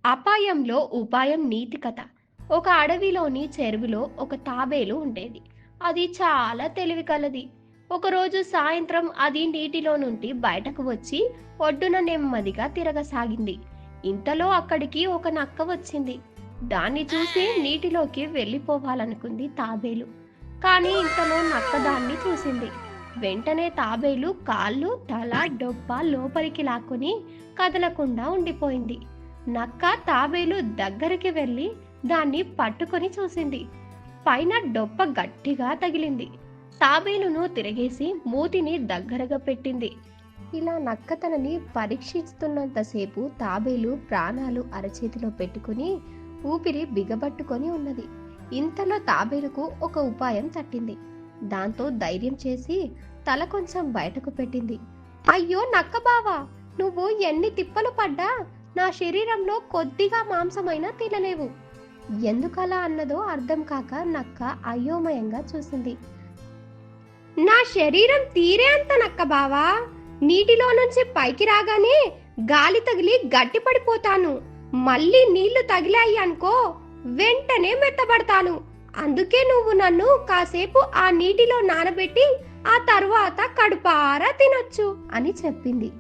అపాయంలో ఉపాయం నీతి కథ. ఒక అడవిలోని చెరువులో ఒక తాబేలు ఉండేది. అది చాలా తెలివి కలది. ఒకరోజు సాయంత్రం అది నీటిలో నుండి బయటకు వచ్చి ఒడ్డున నెమ్మదిగా తిరగసాగింది. ఇంతలో అక్కడికి ఒక నక్క వచ్చింది. దాన్ని చూసి నీటిలోకి వెళ్ళిపోవాలనుకుంది తాబేలు. కానీ ఇంతలో నక్క దాన్ని చూసింది. వెంటనే తాబేలు కాళ్ళు, తల, డొప్ప లోపలికి లాక్కుని కదలకుండా ఉండిపోయింది. నక్క తాబేలు దగ్గరికి వెళ్ళి దాన్ని పట్టుకొని చూసింది. పైన డొప్ప గట్టిగా తగిలింది. తాబేలును తిరగేసి మూతిని దగ్గరగా పెట్టింది. ఇలా నక్క తనని పరీక్షిస్తున్నంతసేపు తాబేలు ప్రాణాలు అరచేతిలో పెట్టుకుని ఊపిరి బిగబట్టుకొని ఉన్నది. ఇంతలో తాబేలుకు ఒక ఉపాయం తట్టింది. దాంతో ధైర్యం చేసి తల కొంచెం బయటకు పెట్టింది. అయ్యో నక్క బావా, నువ్వు ఎన్ని తిప్పలు పడ్డా నా శరీరంలో కొద్దిగా మాంసమైనా తినలేవు. ఎందుకలా అన్నదో అర్థం కాక నక్క అయోమయంగా చూసింది. నా శరీరం తీరే అంత నక్క బావా, నీటిలో నుంచి పైకి రాగానే గాలి తగిలి గట్టి పడిపోతాను. మళ్ళీ నీళ్లు తగిలాయి అనుకో, వెంటనే మెత్తబడతాను. అందుకే నువ్వు నన్ను కాసేపు ఆ నీటిలో నానబెట్టి ఆ తరువాత కడుపారా తినొచ్చు అని చెప్పింది.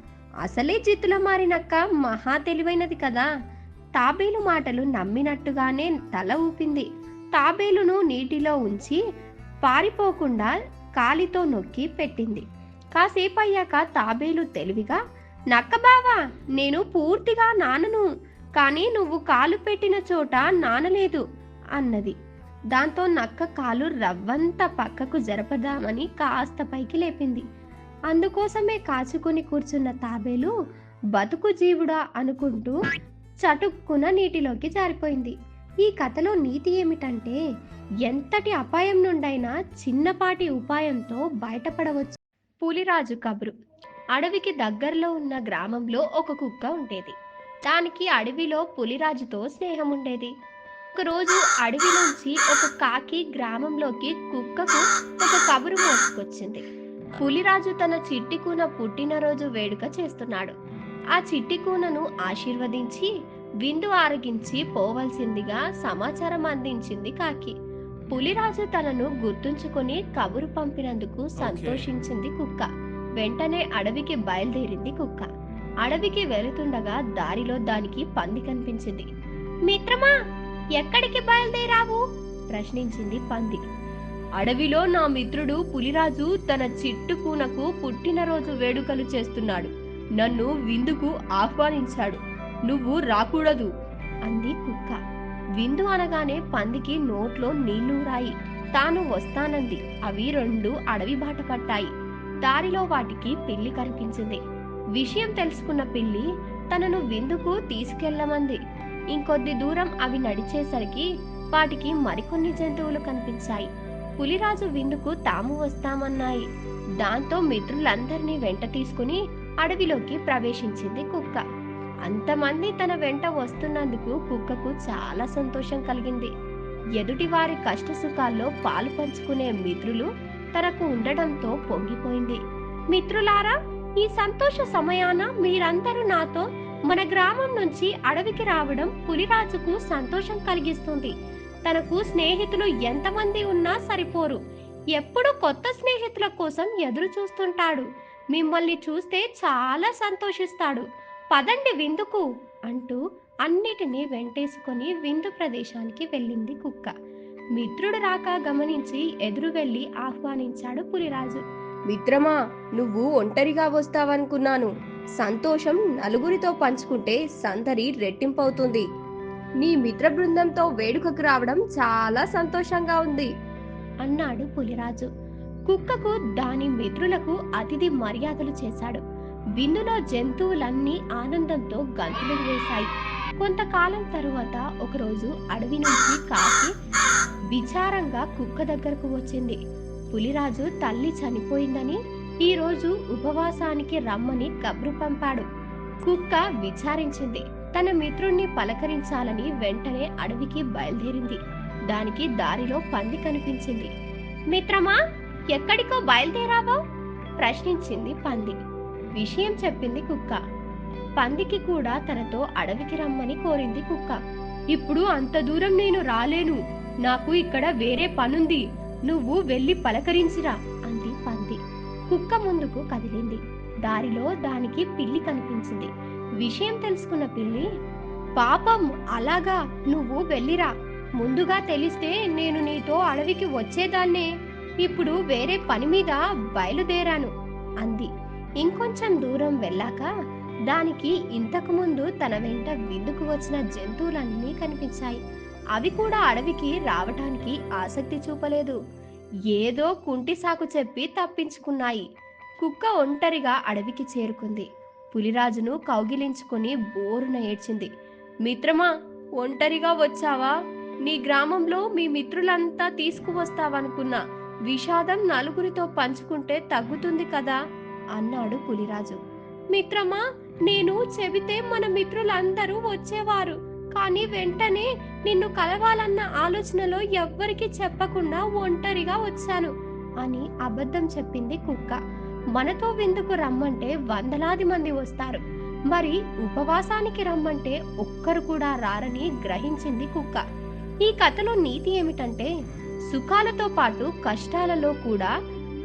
అసలే జిత్తుల మారినక్క మహా తెలివైనది కదా. తాబేలు మాటలు నమ్మినట్టుగానే తల ఊపింది. తాబేలును నీటిలో ఉంచి పారిపోకుండా కాలితో నొక్కి పెట్టింది. కాసేపు అయ్యాక తాబేలు తెలివిగా, నక్క బావా, నేను పూర్తిగా నానను, కానీ నువ్వు కాలు పెట్టిన చోట నానలేదు అన్నది. దాంతో నక్క కాలు రవ్వంత పక్కకు జరపదామని కాస్త పైకి లేపింది. అందుకోసమే కాచుకుని కూర్చున్న తాబేలు బతుకు జీవుడా అనుకుంటూ చటుక్కున నీటిలోకి జారిపోయింది. ఈ కథలో నీతి ఏమిటంటే, ఎంతటి అపాయం నుండైనా చిన్నపాటి ఉపాయంతో బయటపడవచ్చు. పులిరాజు కబురు. అడవికి దగ్గరలో ఉన్న గ్రామంలో ఒక కుక్క ఉండేది. దానికి అడవిలో పులిరాజుతో స్నేహం ఉండేది. ఒకరోజు అడవి నుంచి ఒక కాకి గ్రామంలోకి కుక్కకు ఒక కబురు మోసుకొచ్చింది. పులిరాజు తన చిట్టి కూన పుట్టినరోజు వేడుక చేస్తున్నాడు. ఆ చిట్టి కూనను ఆశీర్వదించి విందు ఆరగించి పోవలసిందిగా సమాచారం అందించింది కాకి. పులిరాజు తనను గుర్తుంచుకొని కబురు పంపినందుకు సంతోషించింది కుక్క. వెంటనే అడవికి బయలుదేరింది కుక్క. అడవికి వెళుతుండగా దారిలో దానికి పంది కనిపించింది. మిత్రమా, ఎక్కడికి బయలుదేరావు? ప్రశ్నించింది పంది. అడవిలో నా మిత్రుడు పులిరాజు తన చిట్టు కూనకు పుట్టినరోజు వేడుకలు చేస్తున్నాడు. నన్ను విందుకు ఆహ్వానించాడు. నువ్వు రాకూడదు అంది కుక్క. విందు అనగానే పందికి నోట్లో నీళ్లూరాయి. తాను వస్తానంది. అవి రెండు అడవి బాట పట్టాయి. దారిలో వాటికి పిల్లి కనిపించింది. విషయం తెలుసుకున్న పిల్లి తనను విందుకు తీసుకెళ్లమంది. ఇంకొద్ది దూరం అవి నడిచేసరికి వాటికి మరికొన్ని జంతువులు కనిపించాయి. పులిరాజు విందుకు తాము వస్తామన్నాయి. దాంతో మిత్రులందరినీ వెంట తీసుకుని అడవిలోకి ప్రవేశించింది కుక్క. అంతమంది తన వెంట వస్తున్నందుకు కుక్కకు చాలా సంతోషం కలిగింది. ఎదుటి వారి కష్ట సుఖాల్లో పాలు పంచుకునే మిత్రులు తనకు ఉండడంతో పొంగిపోయింది. మిత్రులారా, ఈ సంతోష సమయాన మీరందరూ నాతో మన గ్రామం నుంచి అడవికి రావడం పులిరాజుకు సంతోషం కలిగిస్తుంది. తనకు స్నేహితులు ఎంతమంది ఉన్నా సరిపోరు. ఎప్పుడూ కొత్త స్నేహితుల కోసం ఎదురు చూస్తుంటాడు. మిమ్మల్ని చూస్తే చాలా సంతోషిస్తాడు. పదండి విందుకు అంటూ అన్నిటినీ వెంటేసుకొని విందు ప్రదేశానికి వెళ్ళింది కుక్క. మిత్రుడు రాక గమనించి ఎదురు వెళ్లి ఆహ్వానించాడు పులిరాజు. మిత్రమా, నువ్వు ఒంటరిగా వస్తావనుకున్నాను. సంతోషం నలుగురితో పంచుకుంటే సందడి రెట్టింపవుతుంది. నీ మిత్ర బృందంతో వేడుకకు రావడం చాలా సంతోషంగా ఉంది అన్నాడు పులిరాజు. కుక్కకు దాని మిత్రులకు అతిథి మర్యాదలు చేశాడు. విందులో జంతువులన్నీ ఆనందంతో గంతులు వేశాయి. కొంతకాలం తరువాత ఒకరోజు అడవి నుంచి కాకి విచారంగా కుక్క దగ్గరకు వచ్చింది. పులిరాజు తల్లి చనిపోయిందని ఈ రోజు ఉపవాసానికి రమ్మని కబురు పంపాడు. కుక్క విచారించింది. తన మిత్రుణ్ణి పలకరించాలని వెంటనే అడవికి బయలుదేరింది. దానికి దారిలో పంది కనిపించింది. మిత్రమా, ఎక్కడికో బయలుదేరావో? ప్రశ్నించింది పంది. విషయం చెప్పింది కుక్క. పందికి కూడా తనతో అడవికి రమ్మని కోరింది కుక్క. ఇప్పుడు అంత దూరం నేను రాలేను, నాకు ఇక్కడ వేరే పనుంది, నువ్వు వెళ్ళి పలకరించిరా అంది పంది. కుక్క ముందుకు కదిలింది. దారిలో దానికి పిల్లి కనిపించింది. విషయం తెలుసుకున్న పిల్లి, పాపం అలాగా, నువ్వు వెళ్ళిరా, ముందుగా తెలిస్తే నేను నీతో అడవికి వచ్చేదాన్నే, ఇప్పుడు వేరే పని మీద బయలుదేరాను అంది. ఇంకొంచెం దూరం వెళ్ళాక దానికి ఇంతకు ముందు తన వెంట విందుకు వచ్చిన జంతువులన్నీ కనిపించాయి. అవి కూడా అడవికి రావటానికి ఆసక్తి చూపలేదు. ఏదో కుంటి సాకు చెప్పి తప్పించుకున్నాయి. కుక్క ఒంటరిగా అడవికి చేరుకుంది. పులిరాజును కౌగిలించుకుని బోరున ఏడ్చింది. మిత్రమా, ఒంటరిగా వచ్చావా? నీ గ్రామంలో మీ మిత్రులంతా తీసుకువస్తావనుకున్నా, విషాదం నలుగురితో పంచుకుంటే తగ్గుతుంది కదా అన్నాడు పులిరాజు. మిత్రమా, నేను చెబితే మన మిత్రులందరూ వచ్చేవారు, కానీ వెంటనే నిన్ను కలవాలన్న ఆలోచనలో ఎవ్వరికీ చెప్పకుండా ఒంటరిగా వచ్చాను అని అబద్ధం చెప్పింది కుక్క. మనతో విందుకు రమ్మంటే వందలాది మంది వస్తారు, మరి ఉపవాసానికి రమ్మంటే ఒక్కరు కూడా రారని గ్రహించింది కుక్క. ఈ కథలో నీతి ఏమిటంటే, సుఖాలతో పాటు కష్టాలలో కూడా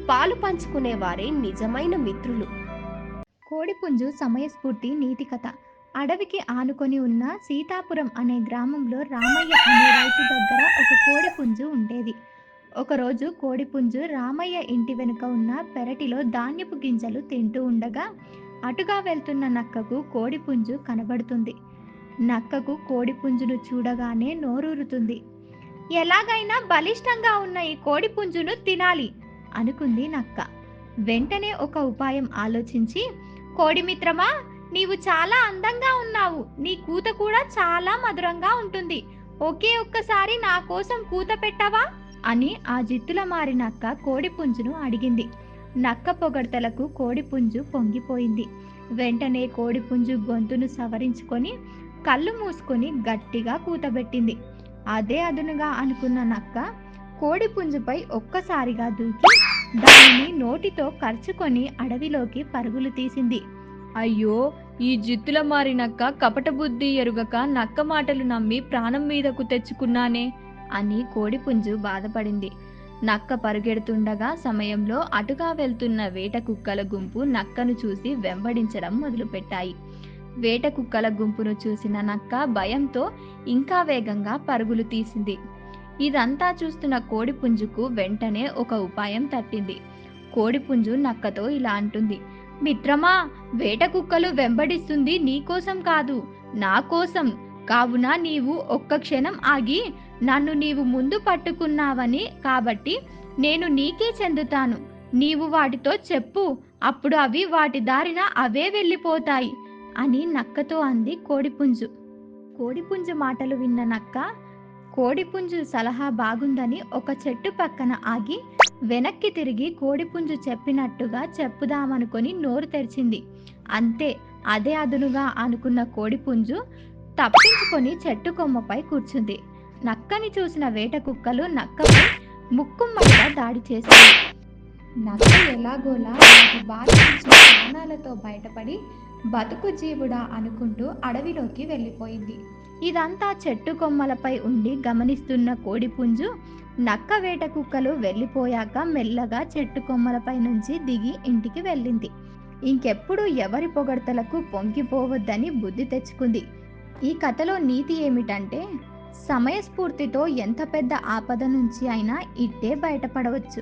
పాలు పంచుకునే వారే నిజమైన మిత్రులు. కోడిపుంజు సమయస్ఫూర్తి నీతి కథ. అడవికి ఆనుకొని ఉన్న సీతాపురం అనే గ్రామంలో రామయ్య అనే రైతు దగ్గర ఒక కోడిపుంజు ఉండేది. ఒకరోజు కోడిపుంజు రామయ్య ఇంటి వెనుక ఉన్న పెరటిలో ధాన్యపు గింజలు తింటూ ఉండగా అటుగా వెళ్తున్న నక్కకు కోడిపుంజు కనబడుతుంది. నక్కకు కోడిపుంజును చూడగానే నోరూరుతుంది. ఎలాగైనా బలిష్టంగా ఉన్న ఈ కోడిపుంజును తినాలి అనుకుంది నక్క. వెంటనే ఒక ఉపాయం ఆలోచించి, కోడి మిత్రమా, నీవు చాలా అందంగా ఉన్నావు, నీ కూత కూడా చాలా మధురంగా ఉంటుంది, ఒకే ఒక్కసారి నా కోసం కూత పెట్టవా అని ఆ జిత్తుల మారి నక్క కోడిపుంజును అడిగింది. నక్క పొగడ్తలకు కోడిపుంజు పొంగిపోయింది. వెంటనే కోడిపుంజు గొంతును సవరించుకొని కళ్ళు మూసుకొని గట్టిగా కూతబెట్టింది. అదే అదునుగా అనుకున్న నక్క కోడిపుంజుపై ఒక్కసారిగా దూకి దానిని నోటితో కరుచుకొని అడవిలోకి పరుగులు తీసింది. అయ్యో, ఈ జిత్తుల మారినక్క కపట బుద్ధి ఎరుగక నక్క మాటలు నమ్మి ప్రాణం మీదకు తెచ్చుకున్నానే అని కోడిపుంజు బాధపడింది. నక్క పరుగెడుతుండగా సమయంలో అటుగా వెళ్తున్న వేట కుక్కల గుంపు నక్కను చూసి వెంబడించడం మొదలుపెట్టాయి. వేట కుక్కల గుంపును చూసిన నక్క భయంతో ఇంకా వేగంగా పరుగులు తీసింది. ఇదంతా చూస్తున్న కోడిపుంజుకు వెంటనే ఒక ఉపాయం తట్టింది. కోడిపుంజు నక్కతో ఇలా అంటుంది, మిత్రమా, వేట కుక్కలు వెంబడిస్తుంది నీకోసం కాదు, నా కోసం, కావున నీవు ఒక్క క్షణం ఆగి నన్ను నీవు ముందు పట్టుకున్నావని కాబట్టి నేను నీకే చెందుతాను, నీవు వాటితో చెప్పు, అప్పుడు అవి వాటి దారిన అవే వెళ్ళిపోతాయి అని నక్కతో అంది కోడిపుంజు. కోడిపుంజు మాటలు విన్న నక్క కోడిపుంజు సలహా బాగుందని ఒక చెట్టు పక్కన ఆగి వెనక్కి తిరిగి కోడిపుంజు చెప్పినట్టుగా చెప్పుదామనుకొని నోరు తెరిచింది. అంతే, అదే అదునుగా అనుకున్న కోడిపుంజు తప్పించుకొని చెట్టు కొమ్మపై కూర్చుంది. నక్కని చూసిన వేట కుక్కలు నక్కపై ముక్కుమ్మడిగా దాడి చేశాయి. నక్క ఎలాగోలా వాటి బారి నుంచి ప్రాణాలతో బయటపడి బతుకు జీవుడా అనుకుంటూ అడవిలోకి వెళ్ళిపోయింది. ఇదంతా చెట్టు కొమ్మలపై ఉండి గమనిస్తున్న కోడిపుంజు నక్క వేట కుక్కలు వెళ్ళిపోయాక మెల్లగా చెట్టు కొమ్మలపై నుంచి దిగి ఇంటికి వెళ్ళింది. ఇంకెప్పుడు ఎవరి పొగడ్తలకు పొంగిపోవద్దని బుద్ధి తెచ్చుకుంది. ఈ కథలో నీతి ఏమిటంటే, సమయస్ఫూర్తితో ఎంత పెద్ద ఆపద నుంచి అయినా ఇట్టే బయటపడవచ్చు.